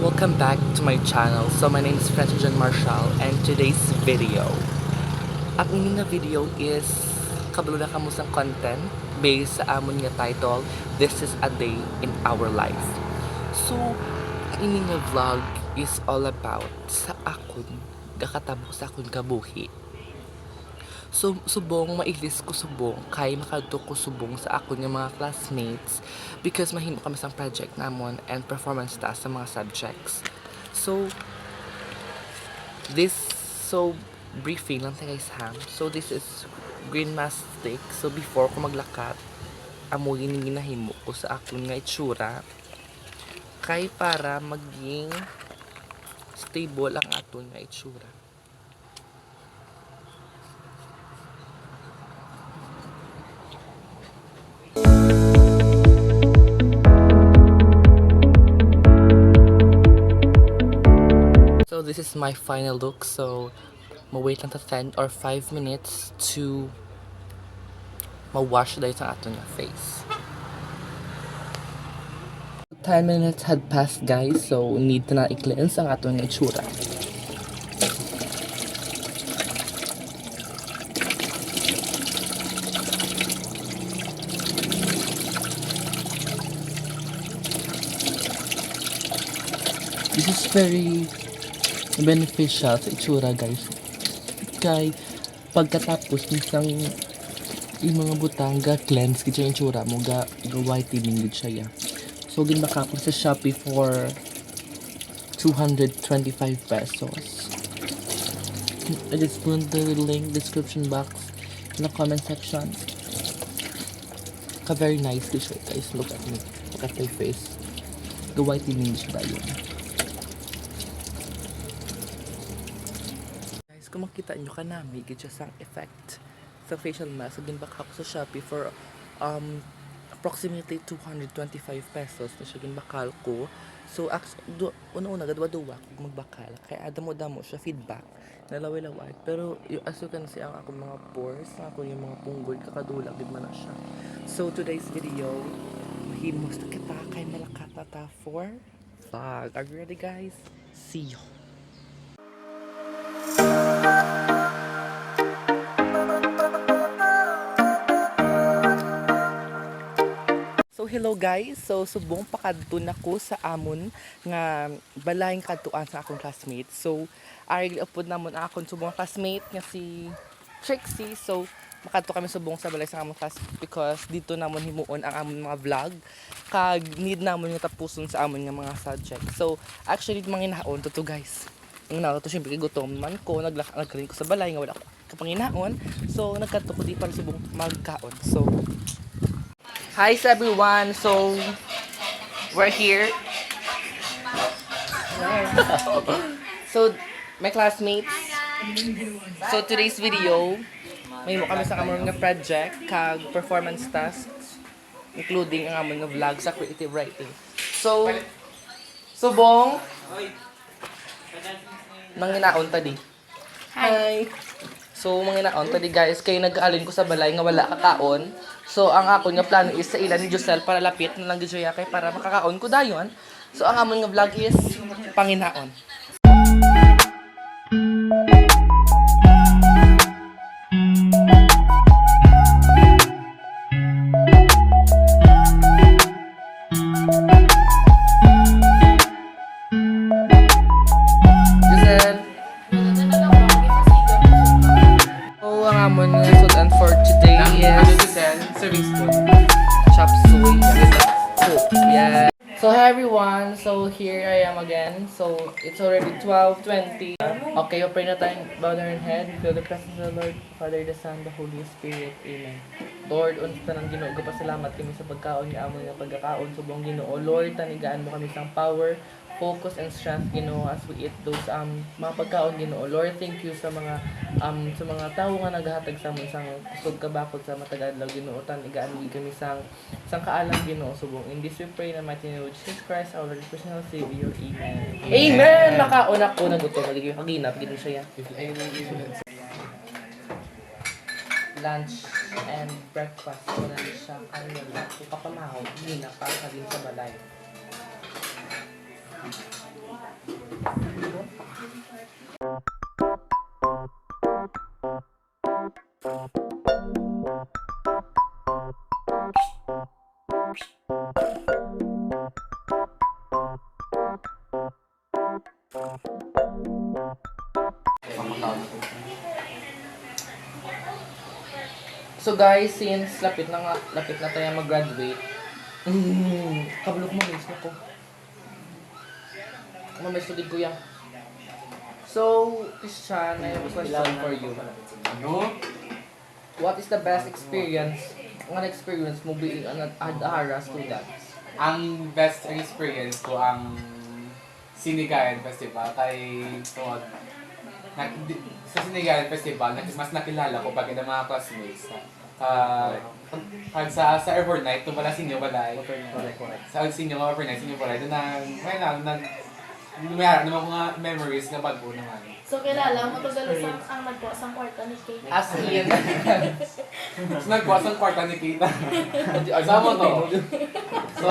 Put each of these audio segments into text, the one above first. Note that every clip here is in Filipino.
Welcome back to my channel. So my name is Francis John Marshall, and today's video, ang ining na video is kabalo na kamusang content based sa amon nga title, This is a Day in Our Life. So ang ining nga vlog is all about sa akon gakatabo sa akon kabuhi. So, subong mailis ko subong kay makadto ko subong sa akon nga mga classmates because mahimo kami sa project namon and performance task sa mga subjects. So briefing lang tayo guys ha. So this is green mastic. So before ko maglakat, amo yung ginahimo ko sa akon nga itsura kay para maging stable ang aton nga itsura. So this is my final look. So ma-wait lang ta 10 or 5 minutes to ma-wash dahil sa aton nga face. 10 minutes had passed guys, so need na i-cleanse ang aton nga itsura. This is very beneficial sa itsura guys. Kay pagkatapos nisang yung mga butang ga-cleanse gid yung itsura mo, ga-whitening gid siya ya. So ginbaka ko sa Shopee for 225 pesos. I just put the link description box in the comment section. Very nice gid siya guys. Look at me. Look at my face. Ga-whitening siya yun. Kung makita nyo kanami, gid siya sang effect sa facial mask. So, ginbaka ko sa Shopee for approximately 225 pesos na siya ginbakal ko. So, una-una, gadwa-duwa kung magbakal. Kaya damo-damo siya feedback na laway-laway. Pero, as you can see, ang akong mga pores, ang akong yung mga punggol, kakadulag, din man na siya. So, today's video, mahimos na kita kay malakat na ta for vlog. Are you ready guys? See you! So hello guys, so subong pakadto nako sa amon nga balayeng kadtuan sa akong classmate. So ari upod namon akon subong classmate nga si Trixie. So makadto kami subong sa balay sa among class because dito namon himuon ang amon mga vlog kag need namon nga tapuson sa amon nga mga subject. So actually manginaon to guys. Ang nato syempre gutom man ko, nagkarin ko sa balay nga wala ko kapanginaon. So nagkadto ko di para subong magkaon. So hi everyone, so we're here. So my classmates, so today's video may mo kami sa amon nga project kag performance tasks including ang amon nga vlog sa creative writing. So subong manginaon tadi. Hi. So manginaon tadi guys, kay nag-alin ko sa balay nga wala kakaon. So ang ako nga plano is sa ilan ni Josel para lapit na lang gid siya kay para makakaon ko dayon. So ang amon nga vlog is panginaon. amon nga sudan for today is serving spoon. chop suey. Cook. Yeah. So hi everyone. So here I am again. So it's already 12:20. Okay, pray na tayo. Bow down your head. Feel the presence of the Lord, Father, the Son, the Holy Spirit. Amen. Lord, unsa nang Ginoo, pasalamat kami sa pagkaon ni amon nga pagkakaon subong Ginoo. Lord, tanigaan mo kami sang power, focus and strength Ginoo as we eat those mga pagkaon Ginoo. Lord, thank you sa mga tao nga naghatag sa amon sang kusog kabakod sa matag adlaw Ginoo. Tanigaan mo kami sang kaalam Ginoo subong. In this we pray na mighty name of Jesus Christ, our Lord personal Savior. Amen. Amen. Nakaon ako nagutom magiging kaginap gid siya. Lunch and breakfast ko na siya kanila. Kung kapamahaw, hindi na pa sa din sa balay. So guys, since lapit na tayo mag-graduate, kabulok mo guys ko. Mamay study ko yan. So, Christian, I have a question for you. Ano? What is the best experience mo being an Adhara student? Ang best experience ko ang Sinigayan Festival kay sa Sinigayan Festival mas nakilala ko pag ng mga classmates. Sa overnight to wala sinyo balay. Sa sinyo overnight sinyo balay doon may mga memories na bago naman. So, kilala mo to galos ang nagbukas ang kwarta ni Kate. As in, So nagbukas ang kwarta ni Kita. Sama to. So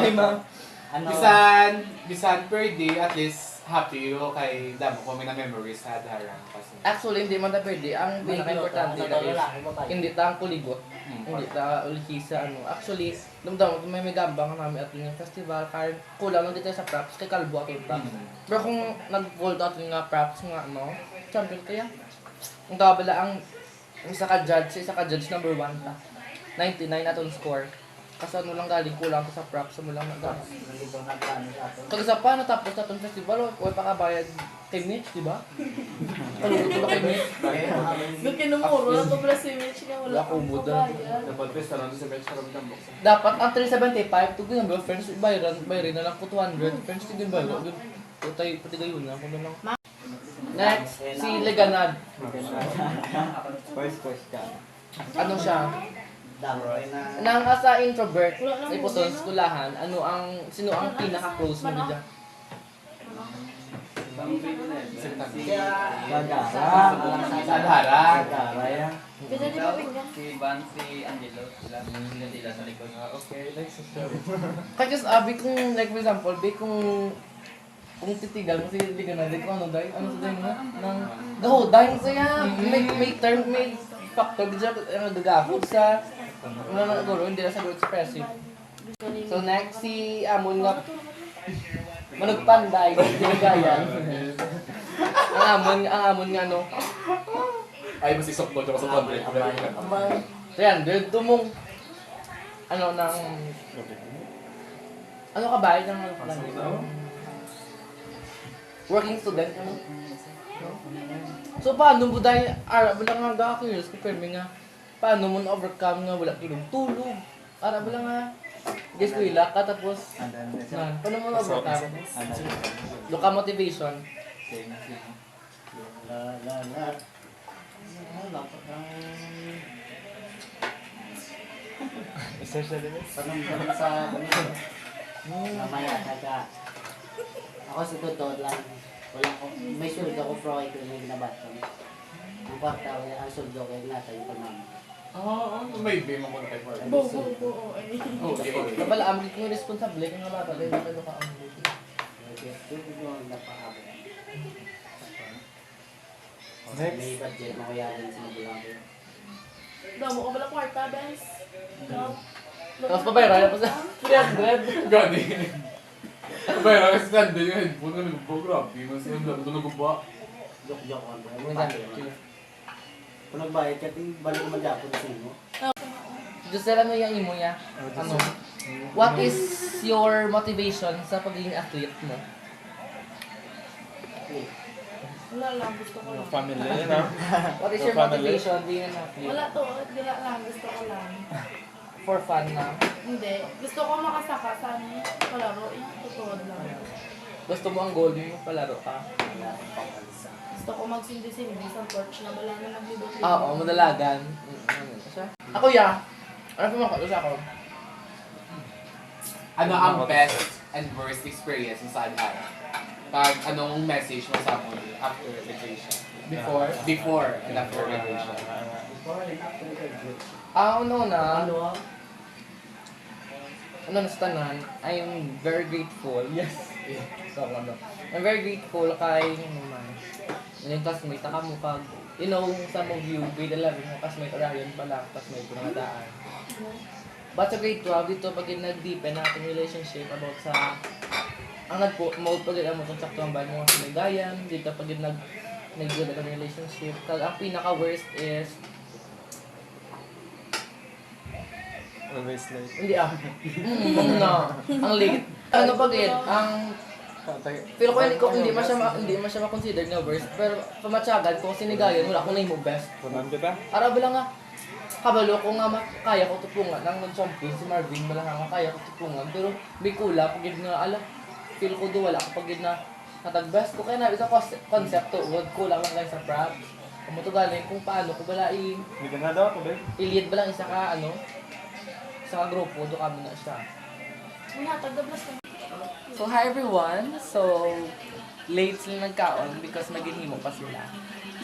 bisan per day at least happy ko kay damo ko may na memories sa Adhara kasi. actually, hindi man na pwede. Ang pinaka-importante na is, hindi ta ang kuligot. Hindi ta ulihi sa ano. Actually, lumdam may gambang namin at yung festival. Kaya kulang lang dito sa props. Kay kalbo ato props. Pero kung nag-fold out yung nga props nga ano, champion kaya. Ang tabala ang isa ka judge number 1 ta. 99 atong score. Kasi ano lang galing kulang ko sa props mo lang nag-ano. Kag sa pa natapos na itong festival, huwag pa kabayad kay Mitch, di ba? Ano ba kay Mitch? Doon kinumuro na to pala si Mitch nga wala Wala akong akong budan. kabayan. Dapat pesta lang sa bench karon ng box. Dapat ang 375, tugin ang mga friends, bayarin na lang ko 200. Friends, tigin bayaran. Pati gayon na, kung lang. Next, si Leganad. First question. Ano siya? Damoy na. Nang asa introvert, iputon sa skulahan, sino ang pinaka-close mo niya? Gagara. Sa Adhara. Gagara yan. Pwede di ba pinggan? Si Van, si Angelo, sila sa likod. Okay, next story. Kasi sabi kung, like for example, kung titigal mo si Leganad, kung ano dahil, ano sa dahil mo nang dahil siya, may term, may factor, di siya gagahod sa hindi na sa expressive. So next, si Amon nga managpanday, diligayan. ang Amon nga no. Ay, mas isok ko sa pambre. So yan, dito mong ano ka ba? Working student ano? So paano mo dahil wala nga gaka-curious ko pero nga paano mo na-overcome nga wala tulog? Ara wala nga guys ko ila ka tapos paano mo na-overcome? Loka motivation. La. Panong sa mamaya taga. Ako sa totoo lang. Wala ko. May suldo ko pro ito yung ginabaton. Ang kwarta ko ang suldo ko yung nasa yung pamama. May be mo muna kay Mark. Oo, ay. Okay. Kabala ang ko responsable kung nga bata dahil ano ka ang buti. Ito yung napakabot. May budget na kaya din sa magulang ko. Damo ka pala kwarta, Bens? Tapos pabayra pa sa 300. Gani. Pero kasi nandun yung headphone na nagpo, grabe. Mas yung labo na nagpa. Joke-joke on. Minsan, Kung nagbayad ka, balik mo Japon sa inyo. Giselle, ano yung imo ya? Ano? What is your motivation sa pagiging athlete mo? Wala lang, gusto ko lang. Family, no? What is your Family? motivation being an athlete? Wala to, wala lang, gusto ko lang. For fun na? Hindi, gusto ko makasaka sa ano, palaro, yung tutulad lang. Gusto mo ang goal mo palaro ka? Wala akong pangkalisa. Gusto ko magsindi-sindi sa porch na wala na nagbibot. Oo, madalagan. Siya? Ako ya. Ano pa mga sa ako? Ano ang best and worst experience mo sa Adhara? Pag anong message mo sa mo after graduation? Before and after graduation. Before and after graduate. Ano na? Ano? Ano na sa tanan? I'm very grateful. Yes. So, ano? I'm very grateful kay naman. Yung classmate, taka mo pag, you know, some of you, grade 11, yung classmate Orion pala, classmate ko na daan. But sa grade 12, dito pag nag-deepen natin relationship about sa, ang nag-promote pag mo kung sakto ang bahay mo sa ligayan, dito pag nag-good ang relationship. Kag ang pinaka-worst is, Always late. hindi no, ang late. Ano pag ang pero kung hindi man siya ma-consider nga worst, pero pamatyagan ko sinigayon wala akong name best. Punan kita? Araw lang nga kabalo ko nga kaya ko tupungan nang champion si Marvin bala nga kaya ko tupungan pero may kula pagid nga ala feel ko do wala ko pagid na natag best ko kaya na isa concept to word kulang lang guys sa props. Kamo to galing kung paano ko bala Hindi ka na daw to, babe. i-lead ba lang isa ka sa grupo do kami na siya. Muna, taga-blast ka. So, hi everyone. So, late sila nagkaon because maghihimo pa sila.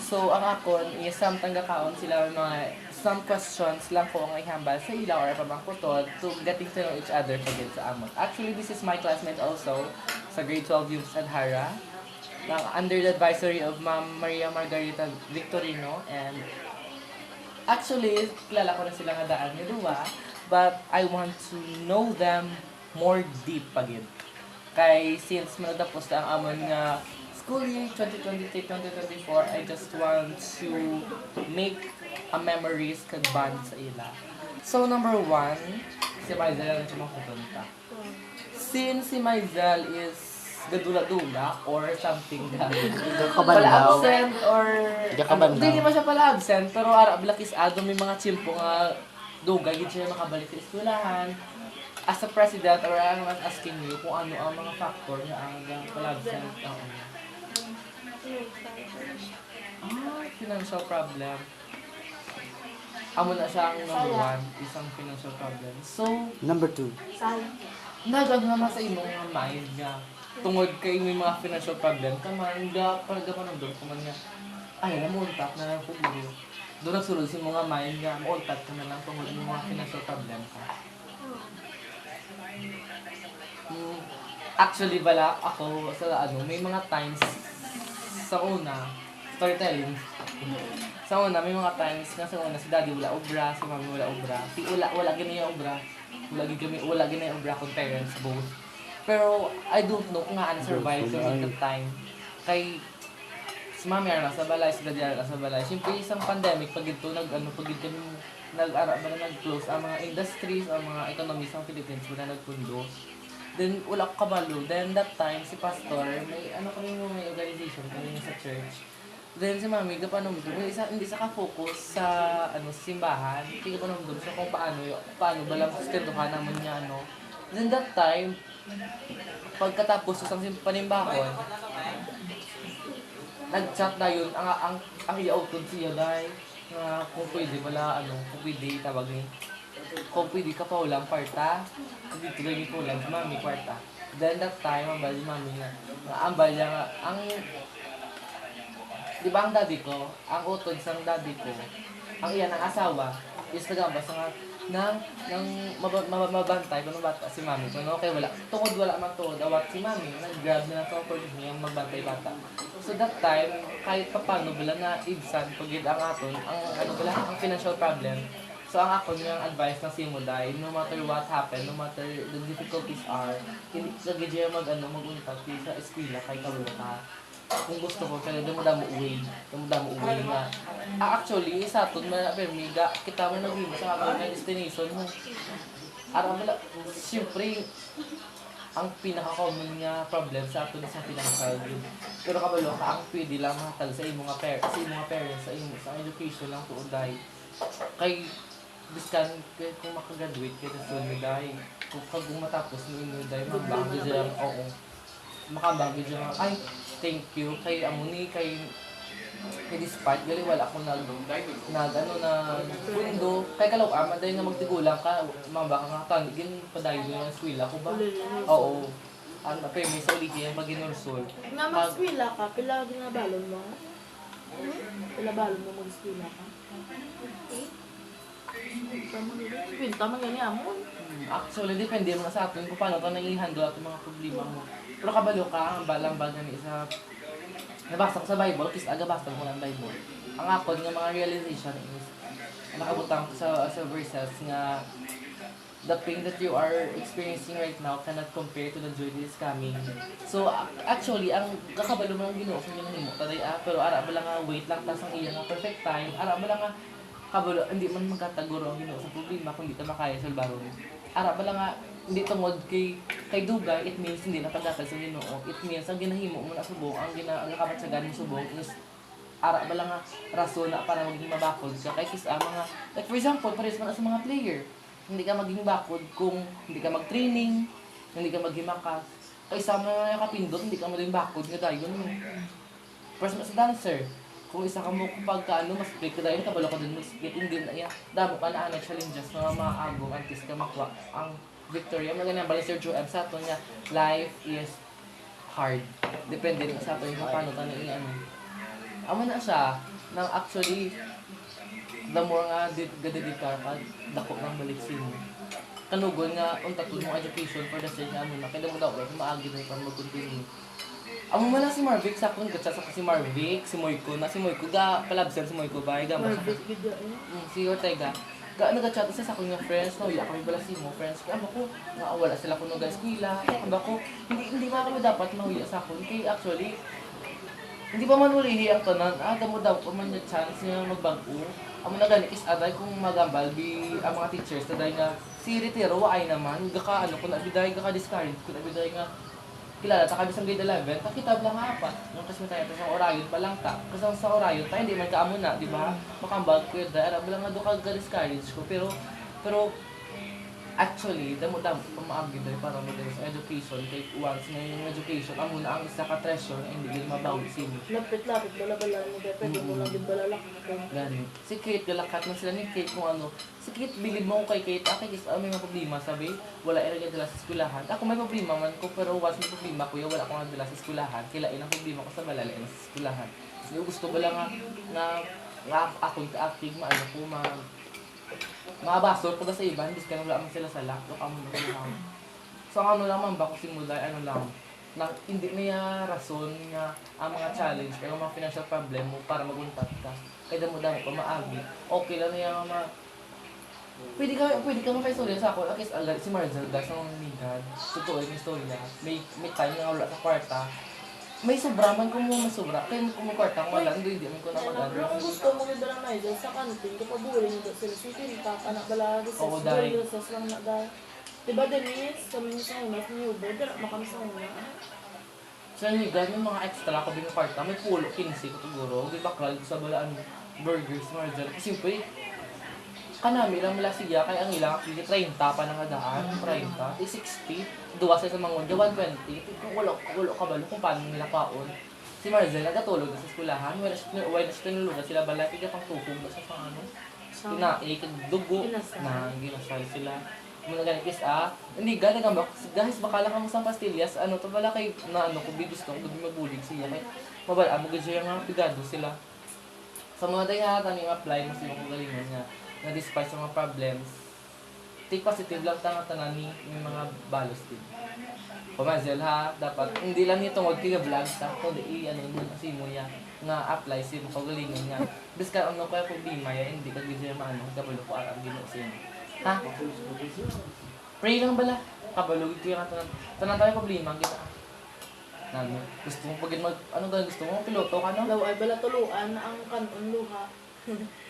So, ang akon is samtang gakaon sila some questions lang ko ang ihambal sa ila or pamangkutod to getting to know each other pagid sa amon. Actually, this is my classmate also sa grade 12 youth Adhara. Under the advisory of Ma'am Maria Margarita Victorino and actually, kilala ko na sila nga daan ni Dua, but I want to know them more deep pagid. Kay since manatapos na ang amon nga school year 2023-2024, I just want to make a memories kag bond sa ila. So number 1, si Maisel ang sumakupunta. Since si Maisel is gadula-dula or something pala Kabandaw. absent or Kabandaw. hindi naman siya pala absent pero ara bilakis ado may mga chimpo nga dugay gid siya makabalik sa eskwelahan. As a president or I was asking you kung ano ang mga factor na ang pala-absent ang financial problem. Amo na siya ang number 1, isang financial problem. So, Number 2. Sayang. nagagama sa imong mga mind nga tungod kay may mga financial problem ka man ga doon kuman nga ay namuntak na lang pud doon nagsulod sa mga mind nga mauntat ka na lang tungod may mga financial problem ka. Actually bala ako sa may mga times sa una storytelling. Sa una may mga times nga sa una si daddy wala obra, si mami wala obra, si wala gani obra. Wala gani obra kung parents both. Pero I don't know kung nga survive during that time. Kay si mami ara sa balay, si daddy ara sa balay. Siyempre isang pandemic pag ito pag ito nag-close ang mga industries, ang mga economies ng Philippines wala nagpundo. Then wala ko kabalo. Then that time si pastor may may organization kami sa church. Then si mami gapanom doon hindi sa ka-focus sa simbahan. Hindi gapanom doon sa kung paano balang sustentuhan naman niya Then that time pagkatapos sa panimbahon nag-chat na yun ang iautod siya dahil kung pwede wala kung pwede tawag ni kung pwede ka pa ulang kwarta dito lagi ko lang si mami kwarta. Then that time ang bali mami nga ambal niya nga di ba ang daddy ko ang utod sang daddy ko ang iyan ang asawa is nagambas nga nang mabantay kung bata si mami kung okay wala man tuod awat si mami nag-grab na sa opportunity yung magbantay bata. So that time kahit paano bala na ibsan pagid ang aton ang financial problem. So ang ako niyang advice na simuday, no matter what happen, no matter the difficulties are, hindi ka gidya mag-untat sa eskwela kay kabalo ka. kung gusto ko kaya damo uwi nga actually sa aton man permiga kita man naging sa aton nga destination mo ara wala siyempre ang pinaka-common nga problem sa aton sa financial yun. Pero kabalo ka ang pwede lang mahatag sa imong parents sa imong sa education lang tuod dahil kay biskan kung makagraduate kay sa dahil kung matapos mo inyo dahil magbagyo dyan oo makabagyo dyan ay thank you kay amuni kay despite gali wala akong nag ano na pundo kay kalaw dahil nga magtigulang ka mabaka nga tanigin padayon yung eskwela ko ba oo ang permis sa ulitin yung pag-inursol Nga mag-eskwela ka, pila ginabalon mo? Pila balon mo mag-eskwela ka? Pinta man ganyan mo. actually depende mo na sa atin kung paano ka nai-handle ating mga problema mo pero kabalo ka ang balang gani sa nabasa ko sa Bible, kasi agabasa ko ng Bible. Ang akon nga mga realization is, nakabutang ko sa verses nga, the pain that you are experiencing right now cannot compare to the joy that is coming. So, actually, ang kakabalo mo ng Ginoo kung yun mo, taday pero ara ba lang nga, wait lang, tas ang iyang perfect time, ara ba lang nga, kabalo, hindi man magkataguro ang Ginoo sa problema kung hindi ka makaya sa baro. Ara ba lang nga, hindi tungod kay dugay, it means hindi na pagkakal sa Ginoo. It means ang ginahimo mo na subong, ang nakabatsagan mo subong is ara ba lang nga rason na para maging mabakod ka kay kisa mga like for example pares man sa mga player hindi ka maging bakod kung hindi ka mag-training hindi ka maghimakas kay sa mga kapindot hindi ka maging bakod nga dayon mo pares man sa dancer kung isa ka mo kapag ano mas break ka dayon kabalo ka din mo split hindi na iya damo ka na challenges na mga agong antes ka makuha ang Victoria, magandang balik Sir Joel sa ato niya, life is hard. Depende rin sa ato yung paano tayo ano. Amo na siya, nang actually, the more nga gadidikar ka, dako ng balik mo. Kanugon nga, untatod mong education for the sake nga mo na, kaya mo daw, maagi na para mag-continue. Amo man na si Marvic, sa akong gatsa sa si Marvic, si Moyko, ga palabsan si Moyko ba, Marvic, video si Ortega. Nag-chat sa akong nga friends, no, kami bala si mo, friends ko, ko, wala sila kuno guys kuila, ko, hindi ba kami dapat mahuya sa akon, kay actually, hindi pa man ulihi ang tanan, damo daw pa man yung chance nga magbago, amo na gani is aday kung magambal, ang mga teachers, taday nga, si Retiro, ay naman, gaka ano, kung nabiday, gaka discourage, kung nabiday nga, kilala ta kami sa grade 11, kakitab lang nga apat. Yung kasi tayo sa Orayon pa lang ta. Kasi sa Orayon tayo hindi man kaamo na, di ba? Makambag ko yun dahil alam lang nga doon ka-discourage ko. Pero actually, damo-damo pamaagi dahil para mo sa education. Kaya once na yung education, ang muna ang isa ka-treasure na hindi din mabawi sino. Lapit-lapit, bala-bala mo dahil pwede mo lang din balalak. Gani. Si Kate, galakat na sila ni Kate kung ano. Si Kate, bilib mo ko kay Kate. Kay may mga problema, sabi. Wala eragay dala sa eskwelahan. Ako may problema man ko, pero once may problema ko, wala akong dala sa eskwelahan. Kilain ang problema ko sa balala sa eskwelahan. So, gusto ko lang nga akong ka-active, maano ko, mga basol ko sa iba, hindi ka wala man sila sa lock, amo na lang. So, ano naman ba, kasi mula, ano lang, na hindi niya rason nga ang mga challenge, kaya mga financial problem mo para maguntat ka. Kaya mo pa maagi. Okay lang niya pwede ka makaistorya sa ako. Akis agad si Marzel gas ng nigad. Totoo yung istorya. May time nga wala sa kwarta. May sobra man kung mo masobra. Kaya kung mo kwarta wala, hindi man ko na mag-ano. Pero kung gusto mo ganda lang na sa kantin, kapag buhay nyo sila sa pinta, anak balagi sa Oo, dahil. sa lang na dahil. Diba Denise, kami sa unas ni Uber, dala makam sa una. Sa nigad, yung mga extra ko yung kwarta, may pulo, 15 ko siguro. Di ba kral sa balaan burgers, Marzel. Kasi siyempre, kanami lang mula siya, kaya ang ilang actually 30 pa na daan, 30, 60, duwa sa mga ngundya, 120, kung wala ka ba, kung paano nila paon. Si Marzel, nagatulog na sa skulahan, wala siya tinulugan sila balay, kaya pang tukog na sa ano, inaik, dugo, na ginasal sila. Muna ganit is hindi galing ang guys, bakala ka mo sa pastillas, ano to bala kay, na ano, kung bibis ko, kung mabulig siya, kaya mabala, mo siya nga pigado sila. Sa mga dayatan, yung apply mo sila kung galingan niya, na despite sa mga problems, take positive lang tanan ni yung mga balos din. Pumazel ha, dapat, hindi lang nito tungod kaya vlog ta, kundi ano mo kasi mo yan, nga apply sa mga kagalingan niya. Bis ka ano kaya problema yan, hindi ka gizya maano, kabalo ko ang ginusin. Ha? Pray lang bala, kabalo ko yung tanan tayo problema, kita. Ano, gusto mo pag mag, ano ba gusto mo? Piloto ka no? Law ay bala tuluan na ang kanon luha.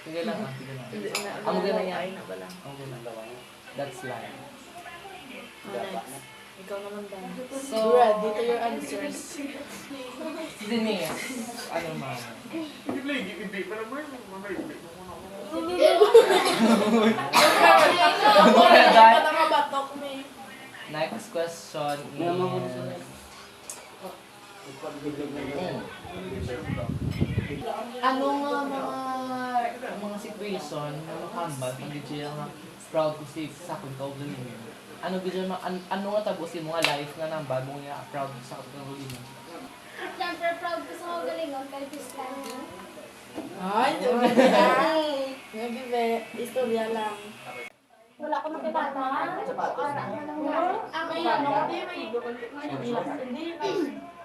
Sige lang ah, sige lang. Hindi na Amo bala gana ay yan. na bala. Okay lang. That's life. Next. Ikaw naman Dan. So, Ready to your answers. Si Denise, ano ma? Ito mga batok may. Next question is... Ano nga mga situation na makambal ang DJ nga proud ko si sa akong kaugalingon? Ano DJ ano nga tabusin mo nga life nga nambal mo nga proud sa akong kaugalingon? Siyempre, proud ko sa mga galingon kay Fiscal. Ay, hindi. Nag-ibe. Istorya lang. Wala ko nakilala. Ang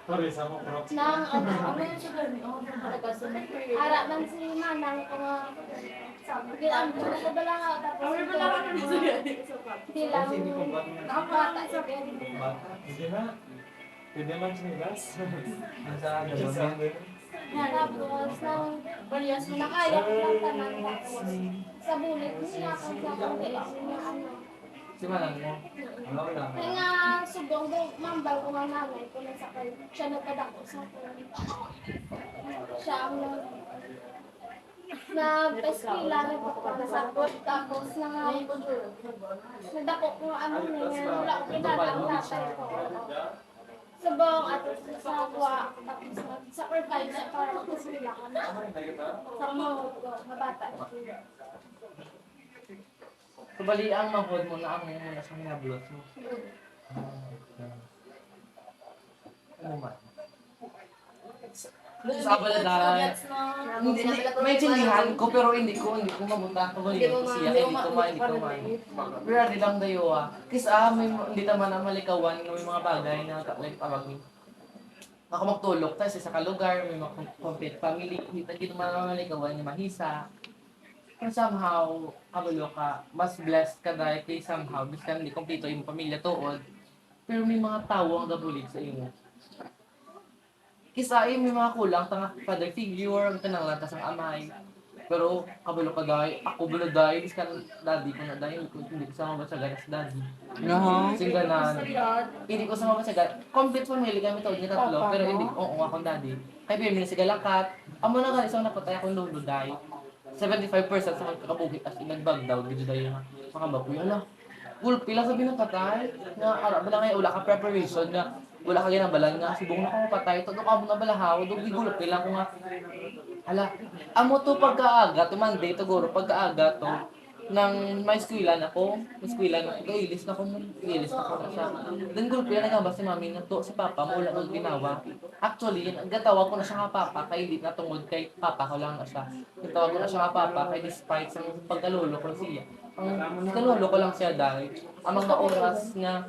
ano, nang ano yun siya gano'n? Ara man si Manang ko nga sabi, ang bulo ko bala nga tapos hindi lang bata si Ben. Hindi na. Pwede man sinilas. Nasa gano'n. Tapos nang balyas mo nakaya ko lang tanan tapos sa bulit niya ako sa kundi niya ano. Si Manang mo? Ano lang. Kaya nga subong do mambal ko nga nanay ko na sa kanya. Siya nagpadako sa akin. Siya ang na-peskila na ko nasakot tapos na nagdako ko ano niya wala ko kinala ang tatay ko. Subong at sa kuwa tapos sacrifice siya para magpeskila ka na. Sa mga ko, mabata. So bali ang mahod mo na ang muna sa mga blots mo. Ano man? Sa abala dahil hindi may tindihan ko pero hindi ko mabuta ko bali siya hindi ko man. Pero di lang dayo ah. Kasi hindi naman na malikawan ng mga bagay na like parang ako magtulog tayo sa kalugar, may mga complete family, hindi tayo naman malikawan yung mahisa. Pero somehow, kabalo ka, mas blessed ka dahil kay somehow, biskan hindi kompleto yung pamilya tuod, pero may mga tao ang gabulig sa iyo. Kisa may mga kulang, tanga father figure, ang tanang lantas ang amay. Pero kabalo ka dahil, ako bala dahil, biskan daddy ko na dahil, hindi ko sama matsagan sa daddy. Singganan. Hindi ko sama matsagan. Complete family kami tuod niya tatlo, pero hindi ko, oo akong daddy. Kaya pili sa galakat, amo na nga isang napatay akong lolo dahil. 75% sa magkakabuhi as in nagbag daw gid dayo nga makababoy ala pila sabi ng patay nga ara bala kay wala ka preparation nga wala ka ginabalan nga subong na ko patay todo ka mo na balahaw dog gigulo pila ko nga ala amo to pagkaaga to Monday to guro pagkaaga to nang may eskwela na ko ilis na ko na siya then guro pila nga ba si mami nga to si papa mo wala ko ginawa actually gatawag ko na siya nga papa kay di na tungod kay papa ko lang na siya gatawag ko na siya nga papa kay despite sa pagkalolo ko siya ang kalolo ko lang siya dahil ang mga oras nga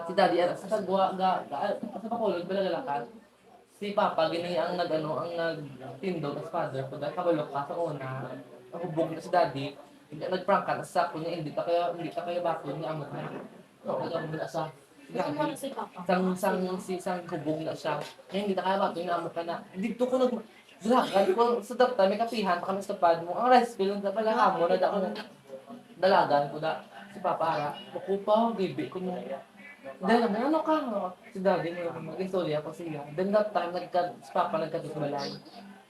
si daddy sa sagwa sa pakulod balagalakat si papa gini ang nagtindog as father ko dahil kabalok ka sa una hubog na si daddy nagprank ka sa ko niya hindi ta kaya bakit niya amot na nagamo na sa Ano si Papa? sang hubog na siya kaya hindi ta kaya bakit niya amot ka na dito ko dragan ko sa dapta may kapihan pa kami sa pad mo ang rice field na pala kamo na ako dalagan ko da si papa ara makupa bibi ko mo dahil naman ano ka si daddy mo mag-istorya pa siya then that time si papa nagkatutumalay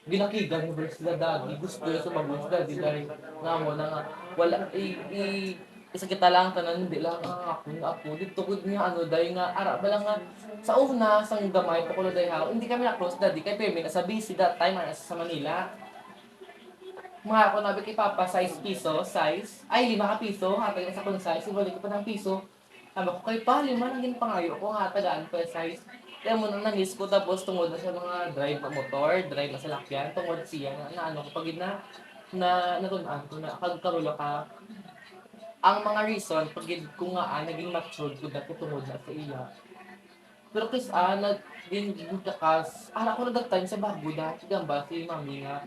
ginakigan mo versus the daddy gusto niya sumagot si daddy dahil nga mo na nga wala isa kita lang tanan hindi lang ako dito ko niya dahil nga ara ba lang nga sa una sang gamay pa ko dahil hindi kami na close daddy kay Pemi nasa busy that time sa Manila mga ako nabi kay Papa size piso size ay 5 ka piso hatag sa kung size ibalik ko pa ng piso sabi ko kay pa 5 lang gin pangayo ko nga tagaan pa size kaya mo nang nangis ko tapos tungod na siya mga drive na motor drive na salakyan tungod siya na ano ko pag natunan ko na kagkarulo ka ang mga reason pag ko nga naging matured ko dati tungod na sa iya pero kasi naging kakas ara ko na that time sa bago dati gamba si mami nga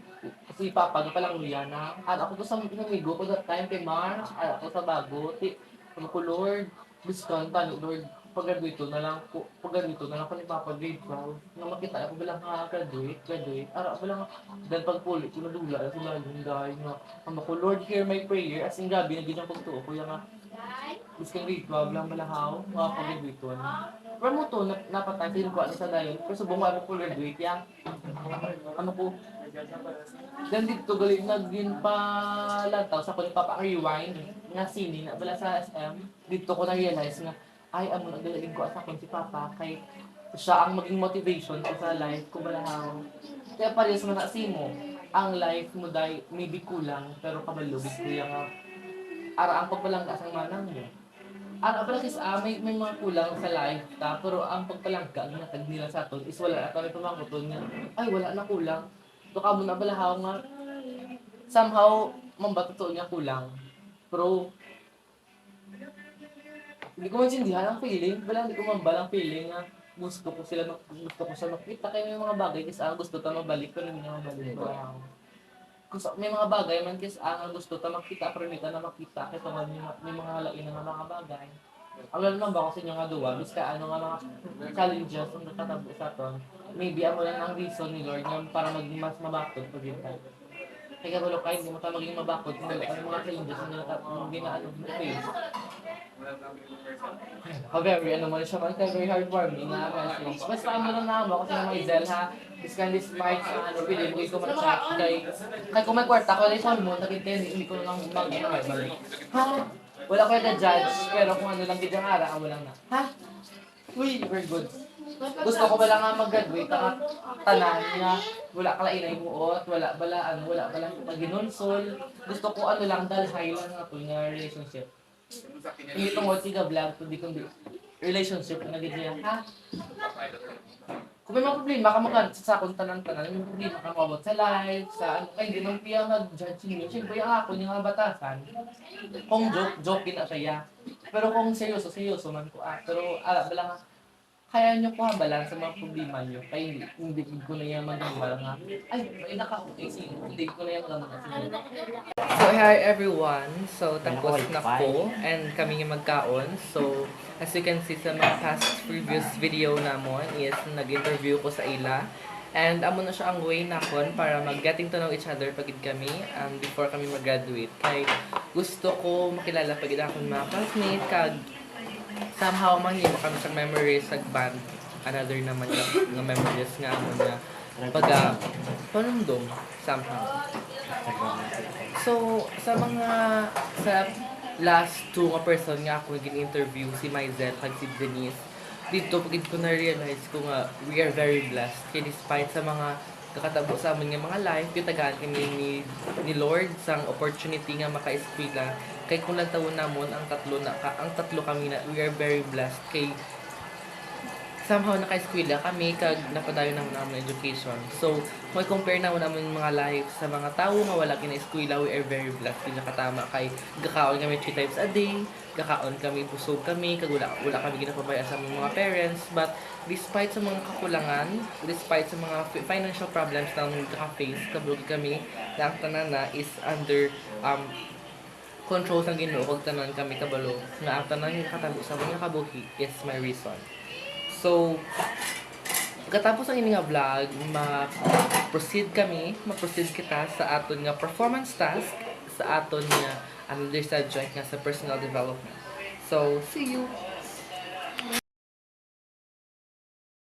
si papa nga palang niya na ako to sa amigo ko that time kay Mar ara ko sa bago ti ko Lord biskan pa Lord pag-graduate na lang ko, pag-graduate na lang ko ni Papa grade 12. Nga makita ako bilang graduate. Ara bilang dahil pagpuli ko nadula sa lalim dahil nga ang ako Lord hear my prayer as in gabi na ganyan pagtuo ko yung nga isang grade 12 lang malahaw mga pag-graduate ko. Pero mo to napatay ko ano sa dayon pero subong mo ako graduate ya. Ano ko dan dito galing nagin pa lantaw sa kuning Papa rewind nga sini na bala sa SM dito ko na realize nga ay amo nagdalagin ko sa akong si Papa kay siya ang maging motivation ko sa life ko balahaw. Kaya parehas man na mo ang life mo dahil maybe kulang pero kabalubig ko yung ara ang pagpalangga sa manang mo. Ara pala kasi may mga kulang sa life ta pero ang pagpalangga nga tag nila sa aton is wala na kami pamakuton nga ay wala na kulang. To ka mo na balahaw nga somehow mambato niya kulang. Pero hindi ko maintindihan ang feeling, hindi ko mambalang feeling nga gusto ko siya makita kaya may mga bagay kasi gusto ta mabalik pero hindi na mabalik ko. May mga bagay man kasi gusto ta makita pero hindi ta na makita kaya may mga halain na mga bagay. Ang naman ba kasi nga duwa, bis ka ano nga mga challenges ang nakatabo sa aton. Maybe ako lang ang reason ni Lord nga para maging mas mabakod pag yun tayo. Kaya wala kayo, hindi mo tayo maging mabakod kung wala ka mga challenges na ginaano mo face. Very ano mo siya man very heartwarming na message. Basta ano lang na ako kasi na may Zel ha. This kind of smart sa ano pili ko ma-chat kay kung may kwarta ko like mo nakintindi hindi ko lang mag-balik. Ha? Wala ko yung judge pero kung ano lang gid ang ara mo lang na. Ha? Uy, very good. Gusto ko bala nga mag-graduate ang tanan nga wala ka lainay muot, wala bala paginunsol. Gusto ko ano lang dalhay lang nga to nga relationship. Hindi tungkol siya vlog kundi relationship na gid niya. Ha? Kung may mga problema ka sa akong tanan-tanan, may problema ka mabot sa life, sa ano, kaya hindi nang piya mag-judge niyo. Siyempre yung ako, yung mga batasan, kung joke na siya. Pero kung seryoso man ko. Pero bala nga, kaya nyo ko habalan sa mga problema nyo. Kaya hindi ko na yung magambal nga. Ay, naka-okay sino. Hindi ko na yung magambal sino. So, hi everyone. So, tapos na ko and kami nga magkaon. So, as you can see sa mga past previous video namon is nag-interview ko sa ila. And amo na siya ang way nakon para mag-getting to know each other pagid kami before kami mag-graduate. Kay gusto ko makilala pagid akong mga classmate kag somehow manghimo kami sa memories sa band. Another naman nga memories nga amo na panundong somehow. So, sa last two nga person nga ako gin-interview, si Myzel kag si Denise, dito pagid ko na-realize ko nga we are very blessed. Kaya despite sa mga kakatabo sa amon nga mga life, gitagaan kami ni Lord sang opportunity nga maka-eskwela. Kay kung lang taon namon ang tatlo kami na we are very blessed kay somehow naka-eskwela kami kag napadayon namon ang education. So, kung compare namon ang mga life sa mga tao nga wala kina-eskwela, we are very blessed. Pinakatama kay gakaon kami 3 times a day, gakaon kami, busog kami, kag wala kami ginapabaya sa mga parents. But despite sa mga kakulangan, despite sa mga financial problems na naka-face, kabulog kami, na ang tanana is under control sa Ginoo kag tanan kami kabalo nga ang tanan nga katabo sa mga kabuhi is my reason. So, pagkatapos ang ining nga vlog, ma-proceed kita sa aton nga performance task sa aton nga another subject nga sa personal development. So, see you!